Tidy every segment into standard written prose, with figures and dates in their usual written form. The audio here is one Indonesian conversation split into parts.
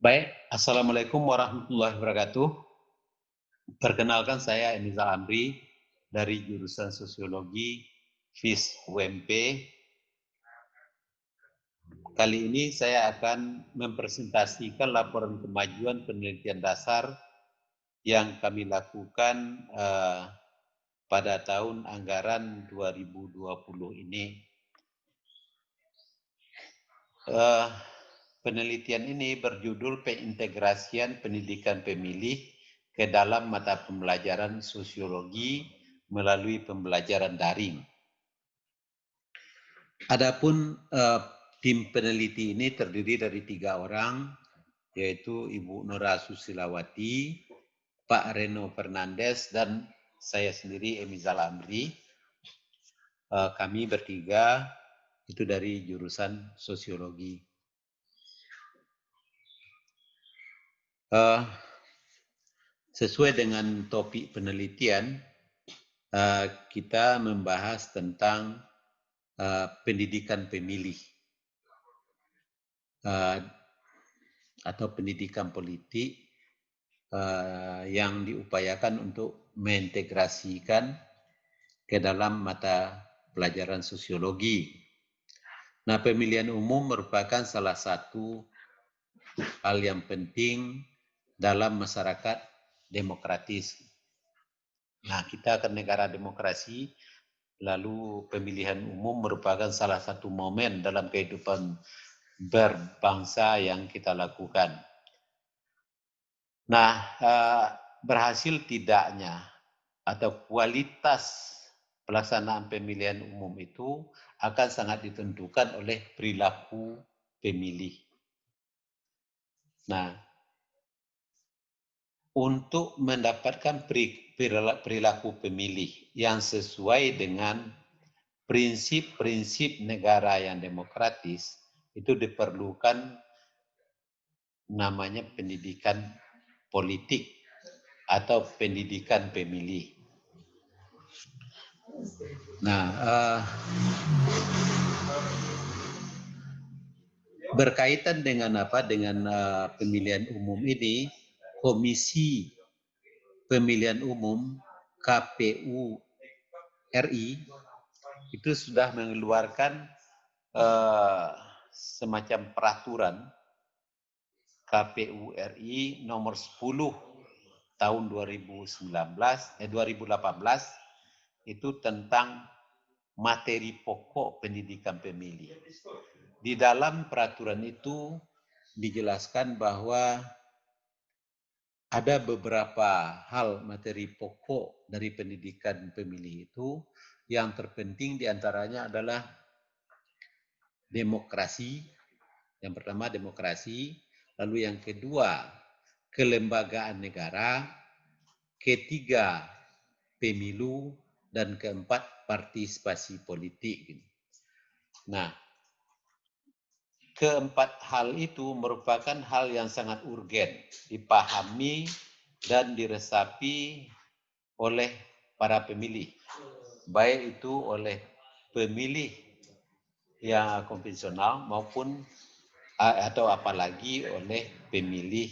Baik, Assalamualaikum warahmatullahi wabarakatuh. Perkenalkan saya Enizal Amri dari jurusan Sosiologi FIS UMP. Kali ini saya akan mempresentasikan laporan kemajuan penelitian dasar yang kami lakukan pada tahun anggaran 2020 ini. Penelitian ini berjudul Pengintegrasian Pendidikan Pemilih ke dalam mata pembelajaran sosiologi melalui pembelajaran daring. Adapun tim peneliti ini terdiri dari 3 orang, yaitu Ibu Nora Susilawati, Pak Reno Fernandes, dan saya sendiri Emizal Amri. Kami bertiga itu dari jurusan sosiologi. Sesuai dengan topik penelitian, kita membahas tentang pendidikan pemilih atau pendidikan politik yang diupayakan untuk mengintegrasikan ke dalam mata pelajaran sosiologi. Nah, pemilihan umum merupakan salah satu hal yang penting dalam masyarakat demokratis. Nah, kita akan negara demokrasi, lalu pemilihan umum merupakan salah satu momen dalam kehidupan berbangsa yang kita lakukan. Nah, berhasil tidaknya atau kualitas pelaksanaan pemilihan umum itu akan sangat ditentukan oleh perilaku pemilih. Nah, untuk mendapatkan perilaku pemilih yang sesuai dengan prinsip-prinsip negara yang demokratis, itu diperlukan namanya pendidikan politik atau pendidikan pemilih. Nah, berkaitan dengan apa? Dengan pemilihan umum ini, Komisi Pemilihan Umum KPU RI itu sudah mengeluarkan semacam peraturan KPU RI nomor 10 tahun 2018 itu tentang materi pokok pendidikan pemilih. Di dalam peraturan itu dijelaskan bahwa ada beberapa hal materi pokok dari pendidikan pemilih itu. Yang terpenting diantaranya adalah demokrasi. Yang pertama demokrasi, lalu yang kedua kelembagaan negara, ketiga pemilu, dan keempat partisipasi politik. Nah, keempat hal itu merupakan hal yang sangat urgen dipahami dan diresapi oleh para pemilih, baik itu oleh pemilih yang konvensional maupun atau apalagi oleh pemilih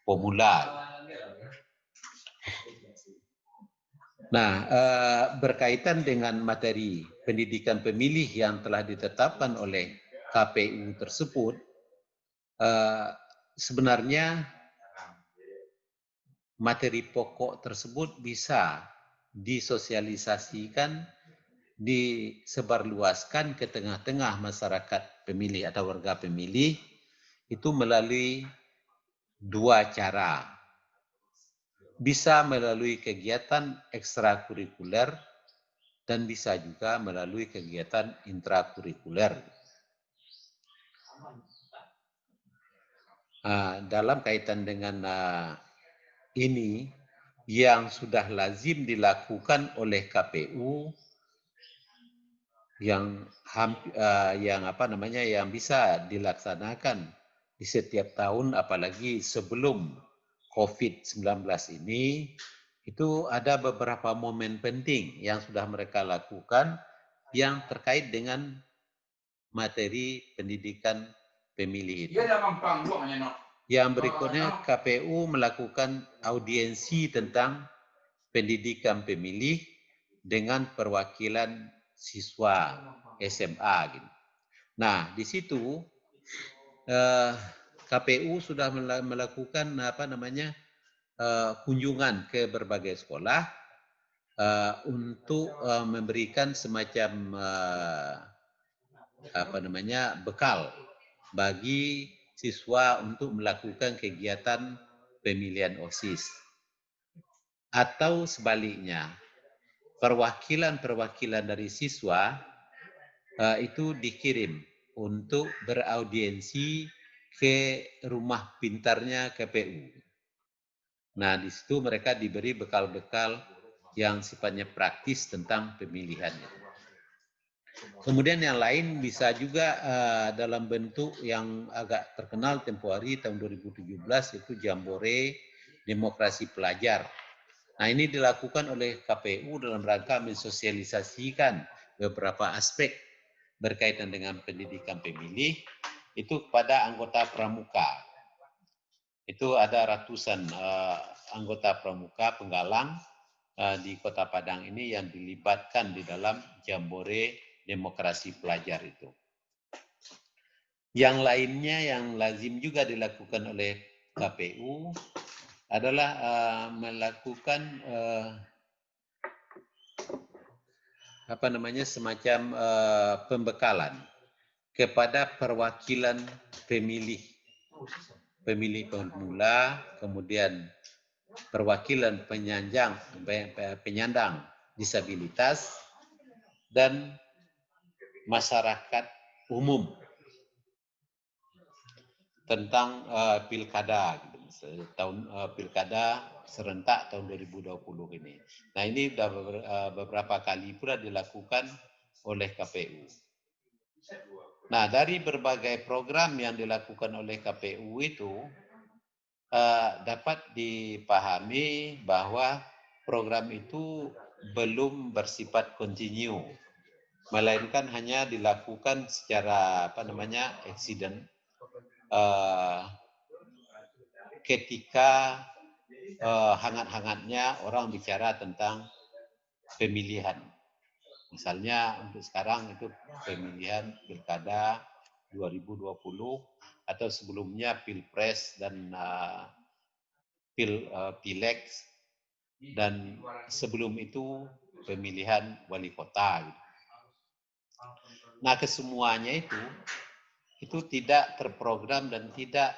pemula. Nah, berkaitan dengan materi pendidikan pemilih yang telah ditetapkan oleh KPU tersebut, sebenarnya materi pokok tersebut bisa disosialisasikan, disebarluaskan ke tengah-tengah masyarakat pemilih atau warga pemilih itu melalui 2 cara. Bisa melalui kegiatan ekstrakurikuler dan bisa juga melalui kegiatan intrakurikuler. Dalam kaitan dengan ini yang sudah lazim dilakukan oleh KPU yang bisa dilaksanakan di setiap tahun, apalagi sebelum COVID-19 ini, itu ada beberapa momen penting yang sudah mereka lakukan yang terkait dengan materi pendidikan pemilih itu. Yang berikutnya KPU melakukan audiensi tentang pendidikan pemilih dengan perwakilan siswa SMA. Gitu. Nah, di situ KPU sudah melakukan kunjungan ke berbagai sekolah untuk memberikan semacam bekal bagi siswa untuk melakukan kegiatan pemilihan OSIS. Atau sebaliknya, perwakilan-perwakilan dari siswa itu dikirim untuk beraudiensi ke rumah pintarnya KPU. Nah, di situ mereka diberi bekal-bekal yang sifatnya praktis tentang pemilihannya. Kemudian yang lain bisa juga dalam bentuk yang agak terkenal tempoh hari tahun 2017 itu Jambore Demokrasi Pelajar. Nah, ini dilakukan oleh KPU dalam rangka mensosialisasikan beberapa aspek berkaitan dengan pendidikan pemilih itu kepada anggota pramuka. Itu ada ratusan anggota pramuka penggalang di Kota Padang ini yang dilibatkan di dalam Jambore Demokrasi Pelajar itu. Yang lainnya yang lazim juga dilakukan oleh KPU adalah melakukan semacam pembekalan kepada perwakilan pemilih pemula, kemudian perwakilan penyandang disabilitas dan masyarakat umum tentang pilkada pilkada serentak tahun 2020 ini. Nah, ini sudah beberapa kali pula dilakukan oleh KPU. Nah, dari berbagai program yang dilakukan oleh KPU itu dapat dipahami bahwa program itu belum bersifat kontinu, melainkan hanya dilakukan secara accident ketika hangat-hangatnya orang bicara tentang pemilihan. Misalnya untuk sekarang itu pemilihan pilkada 2020 atau sebelumnya pilpres dan pileg dan sebelum itu pemilihan wali kota. Gitu. Nah, kesemuanya itu tidak terprogram dan tidak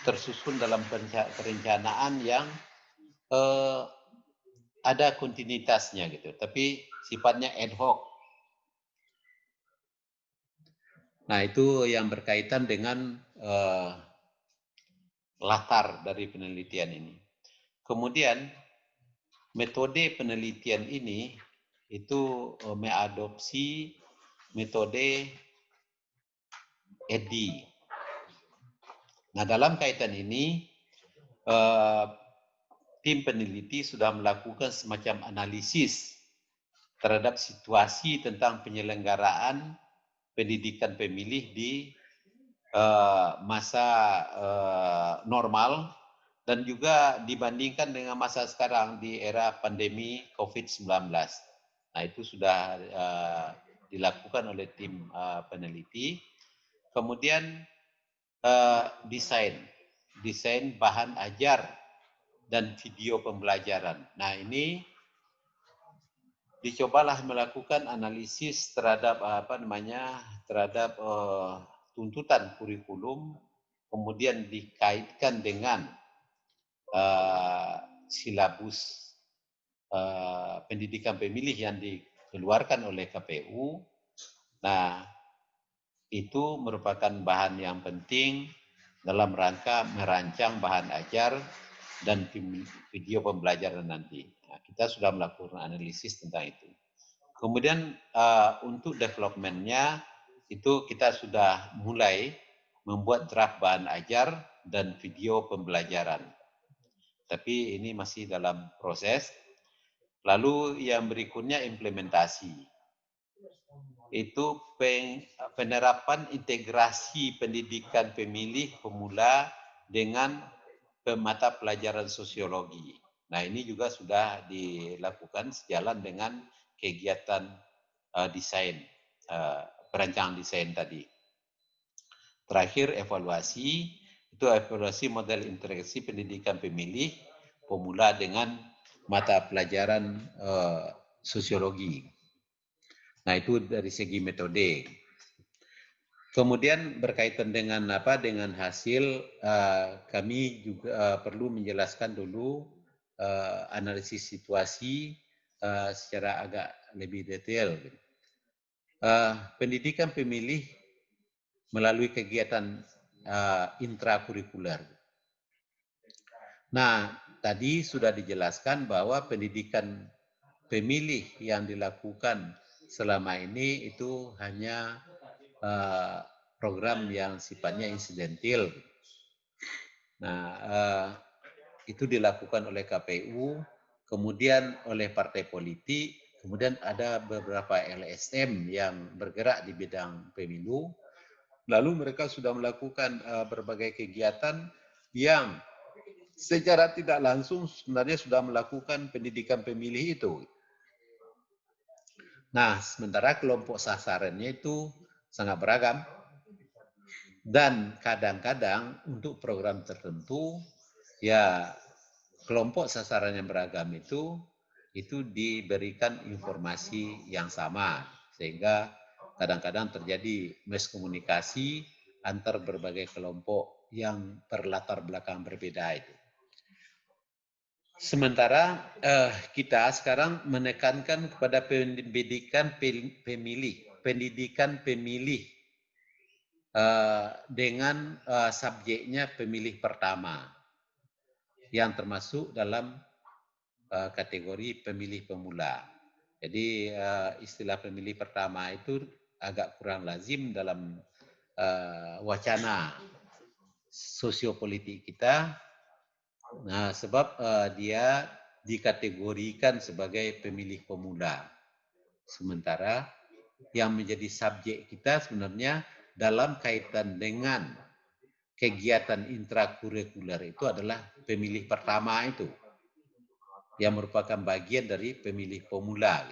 tersusun dalam perencanaan yang ada kontinuitasnya gitu, tapi sifatnya ad hoc. Nah, itu yang berkaitan dengan latar dari penelitian ini. Kemudian metode penelitian ini itu mengadopsi metode EDI. Nah, dalam kaitan ini tim peneliti sudah melakukan semacam analisis terhadap situasi tentang penyelenggaraan pendidikan pemilih di masa normal dan juga dibandingkan dengan masa sekarang di era pandemi COVID-19. Nah, itu sudah dilakukan oleh tim peneliti. Kemudian desain bahan ajar dan video pembelajaran. Nah, ini dicobalah melakukan analisis terhadap terhadap tuntutan kurikulum, kemudian dikaitkan dengan silabus pendidikan pemilih yang dikeluarkan oleh KPU. Nah, itu merupakan bahan yang penting dalam rangka merancang bahan ajar dan video pembelajaran nanti. Nah, kita sudah melakukan analisis tentang itu. Kemudian untuk development-nya itu kita sudah mulai membuat draft bahan ajar dan video pembelajaran. Tapi ini masih dalam proses. Lalu yang berikutnya implementasi. itu penerapan integrasi pendidikan pemilih pemula dengan mata pelajaran sosiologi. Nah, ini juga sudah dilakukan sejalan dengan kegiatan desain, perancangan desain tadi. Terakhir, evaluasi model interaksi pendidikan pemilih pemula dengan mata pelajaran sosiologi. Nah, itu dari segi metode. Kemudian berkaitan dengan dengan hasil, kami juga perlu menjelaskan dulu analisis situasi secara agak lebih detail. Pendidikan pemilih melalui kegiatan intrakurikuler. Nah, tadi sudah dijelaskan bahwa pendidikan pemilih yang dilakukan selama ini itu hanya program yang sifatnya insidentil. Nah, itu dilakukan oleh KPU, kemudian oleh partai politik, kemudian ada beberapa LSM yang bergerak di bidang pemilu. Lalu mereka sudah melakukan berbagai kegiatan yang secara tidak langsung sebenarnya sudah melakukan pendidikan pemilih itu. Nah, sementara kelompok sasarannya itu sangat beragam. Dan kadang-kadang untuk program tertentu, ya kelompok sasaran yang beragam itu diberikan informasi yang sama. Sehingga kadang-kadang terjadi miskomunikasi antar berbagai kelompok yang berlatar belakang berbeda itu. Sementara kita sekarang menekankan kepada pendidikan pemilih dengan subjeknya pemilih pertama yang termasuk dalam kategori pemilih pemula. Jadi istilah pemilih pertama itu agak kurang lazim dalam wacana sosiopolitik kita. Nah, sebab dia dikategorikan sebagai pemilih pemula. Sementara yang menjadi subjek kita sebenarnya dalam kaitan dengan kegiatan intrakurikuler itu adalah pemilih pertama itu, yang merupakan bagian dari pemilih pemula,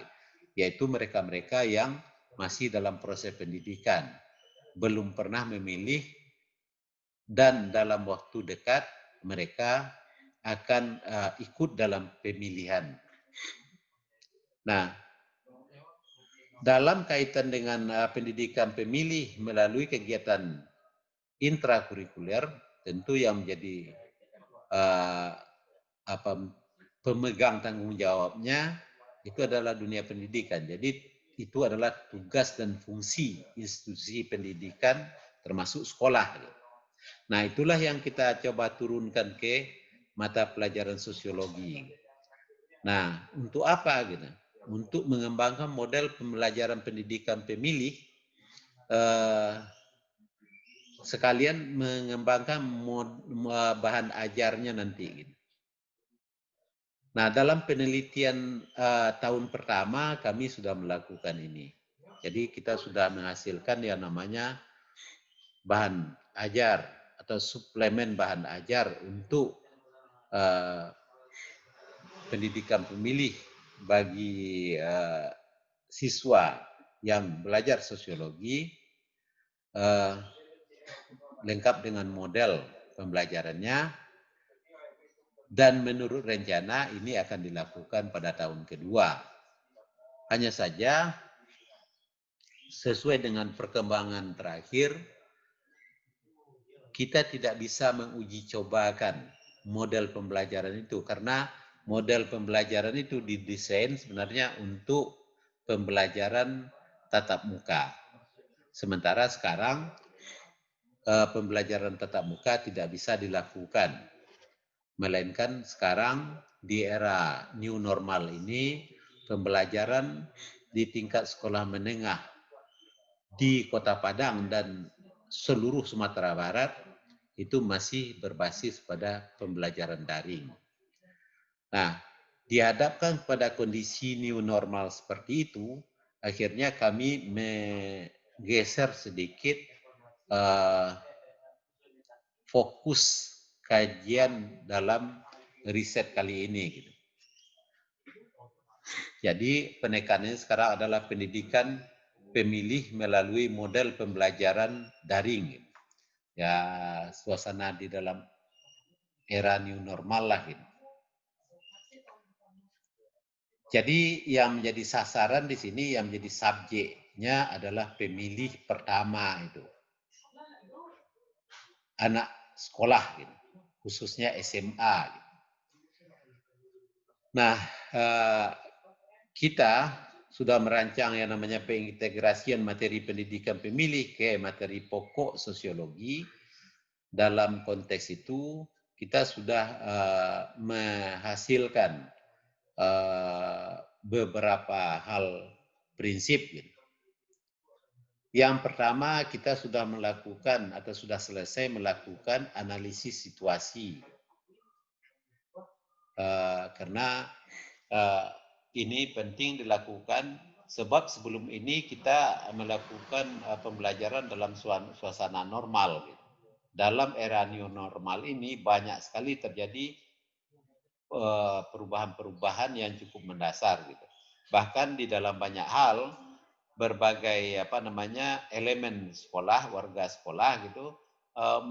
yaitu mereka-mereka yang masih dalam proses pendidikan, belum pernah memilih, dan dalam waktu dekat mereka akan ikut dalam pemilihan. Nah, dalam kaitan dengan pendidikan pemilih melalui kegiatan intrakurikuler, tentu yang menjadi pemegang tanggung jawabnya itu adalah dunia pendidikan. Jadi itu adalah tugas dan fungsi institusi pendidikan termasuk sekolah. Nah, itulah yang kita coba turunkan ke mata pelajaran sosiologi. Nah, untuk apa gitu? Untuk mengembangkan model pembelajaran pendidikan pemilih, sekalian mengembangkan bahan ajarnya nanti. Nah, dalam penelitian tahun pertama kami sudah melakukan ini. Jadi kita sudah menghasilkan yang namanya bahan ajar atau suplemen bahan ajar untuk pendidikan pemilih bagi siswa yang belajar sosiologi, lengkap dengan model pembelajarannya, dan menurut rencana ini akan dilakukan pada tahun kedua. Hanya saja sesuai dengan perkembangan terakhir, kita tidak bisa menguji cobakan model pembelajaran itu karena model pembelajaran itu didesain sebenarnya untuk pembelajaran tatap muka. Sementara sekarang pembelajaran tatap muka tidak bisa dilakukan. Melainkan sekarang di era new normal ini pembelajaran di tingkat sekolah menengah di Kota Padang dan seluruh Sumatera Barat itu masih berbasis pada pembelajaran daring. Nah, dihadapkan pada kondisi new normal seperti itu, akhirnya kami menggeser sedikit fokus kajian dalam riset kali ini. Gitu. Jadi penekanannya sekarang adalah pendidikan pemilih melalui model pembelajaran daring. Ya, suasana di dalam era new normal lah. Gitu. Jadi yang menjadi sasaran di sini, yang menjadi subjeknya adalah pemilih pertama itu. Anak sekolah, gitu. Khususnya SMA. Gitu. Nah, kita sudah merancang yang namanya pengintegrasian materi pendidikan pemilih ke materi pokok sosiologi. Dalam konteks itu, kita sudah menghasilkan beberapa hal prinsip. Gitu. Yang pertama, kita sudah melakukan atau sudah selesai melakukan analisis situasi. Karena ini penting dilakukan sebab sebelum ini kita melakukan pembelajaran dalam suasana normal. Gitu. Dalam era new normal ini banyak sekali terjadi perubahan-perubahan yang cukup mendasar. Gitu. Bahkan di dalam banyak hal berbagai elemen sekolah, warga sekolah gitu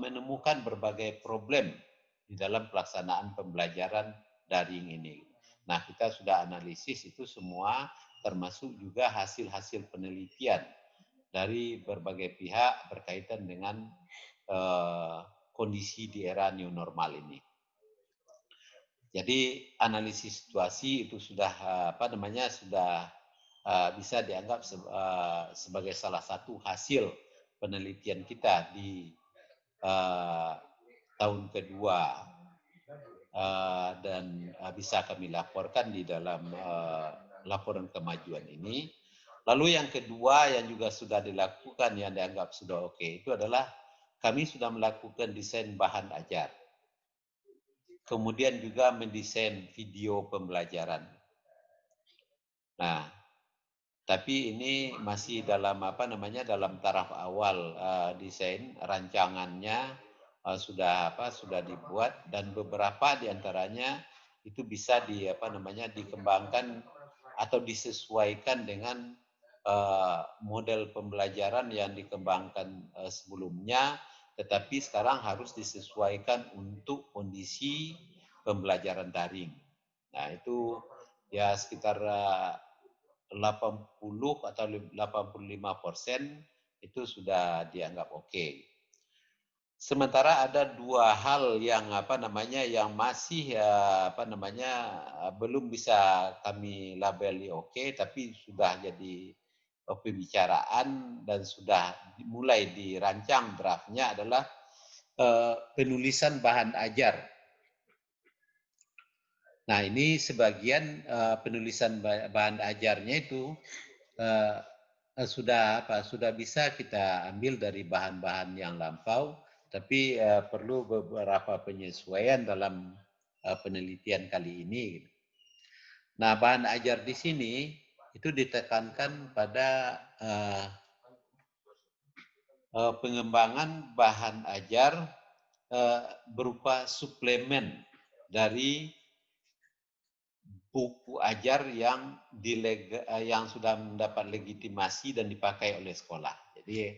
menemukan berbagai problem di dalam pelaksanaan pembelajaran daring ini. Nah, kita sudah analisis itu semua, termasuk juga hasil-hasil penelitian dari berbagai pihak berkaitan dengan kondisi di era new normal ini. Jadi analisis situasi itu sudah sudah bisa dianggap sebagai salah satu hasil penelitian kita di tahun kedua dan bisa kami laporkan di dalam laporan kemajuan ini. Lalu yang kedua yang juga sudah dilakukan yang dianggap sudah oke itu adalah kami sudah melakukan desain bahan ajar. Kemudian juga mendesain video pembelajaran. Nah, tapi ini masih dalam dalam taraf awal desain rancangannya sudah dibuat dan beberapa diantaranya itu bisa dikembangkan atau disesuaikan dengan model pembelajaran yang dikembangkan sebelumnya, tetapi sekarang harus disesuaikan untuk kondisi pembelajaran daring. Nah itu ya sekitar 80 atau 85% itu sudah dianggap oke. Sementara ada dua hal yang yang masih belum bisa kami labeli oke, tapi sudah jadi pembicaraan dan sudah mulai dirancang draftnya adalah penulisan bahan ajar. Nah ini sebagian penulisan bahan ajarnya itu sudah bisa kita ambil dari bahan-bahan yang lampau, tapi perlu beberapa penyesuaian dalam penelitian kali ini. Nah bahan ajar di sini itu ditekankan pada pengembangan bahan ajar berupa suplemen dari buku ajar yang sudah mendapat legitimasi dan dipakai oleh sekolah. Jadi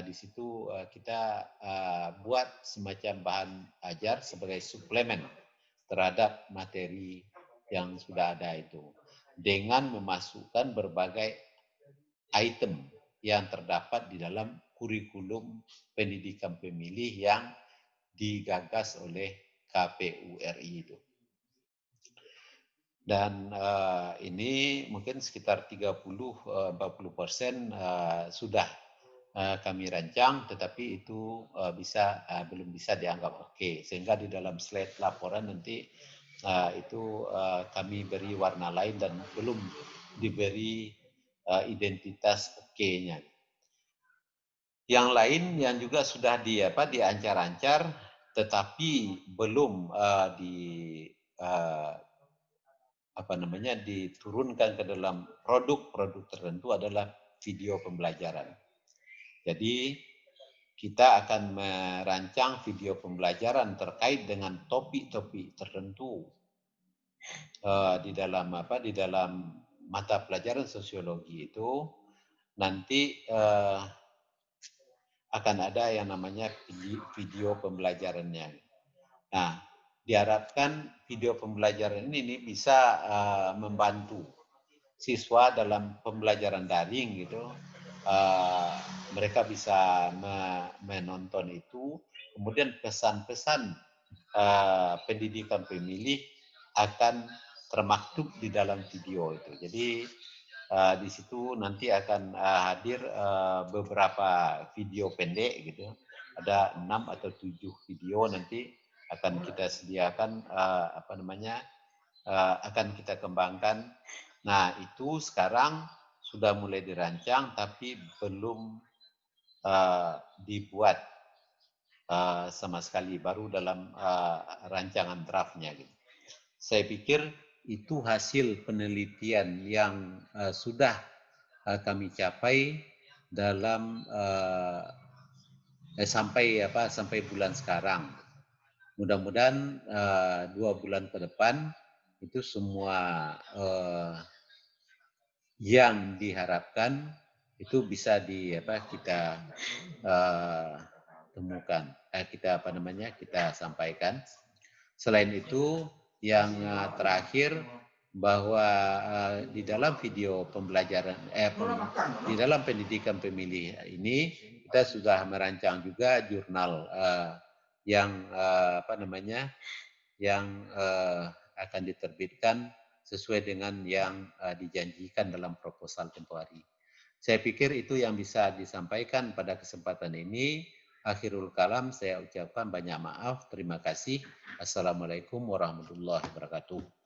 di situ kita buat semacam bahan ajar sebagai suplemen terhadap materi yang sudah ada itu dengan memasukkan berbagai item yang terdapat di dalam kurikulum pendidikan pemilih yang digagas oleh KPU RI itu. Dan ini mungkin sekitar 30-40% sudah kami rancang, tetapi itu belum bisa dianggap oke. Sehingga di dalam slide laporan nanti itu kami beri warna lain dan belum diberi identitas oke-nya. Yang lain yang juga sudah diancar-ancar, tetapi belum apa namanya diturunkan ke dalam produk-produk tertentu adalah video pembelajaran. Jadi kita akan merancang video pembelajaran terkait dengan topik-topik tertentu di dalam mata pelajaran sosiologi itu nanti akan ada yang namanya video pembelajarannya. Nah, diharapkan video pembelajaran ini bisa membantu siswa dalam pembelajaran daring gitu. Mereka bisa menonton itu, kemudian pesan-pesan pendidikan pemilih akan termaktub di dalam video itu. Jadi di situ nanti akan hadir beberapa video pendek gitu. Ada 6 atau 7 video nanti akan kita sediakan akan kita kembangkan. Nah, itu sekarang sudah mulai dirancang tapi belum dibuat sama sekali, baru dalam rancangan draftnya gitu. Saya pikir itu hasil penelitian yang sudah kami capai dalam sampai bulan sekarang. Mudah-mudahan 2 bulan ke depan itu semua yang diharapkan itu bisa kita temukan, kita sampaikan. Selain itu, yang terakhir bahwa di dalam video pembelajaran di dalam pendidikan pemilih ini kita sudah merancang juga jurnal yang akan diterbitkan sesuai dengan yang dijanjikan dalam proposal tempoh hari. Saya pikir itu yang bisa disampaikan pada kesempatan ini. Akhirul kalam saya ucapkan banyak maaf. Terima kasih. Assalamualaikum warahmatullahi wabarakatuh.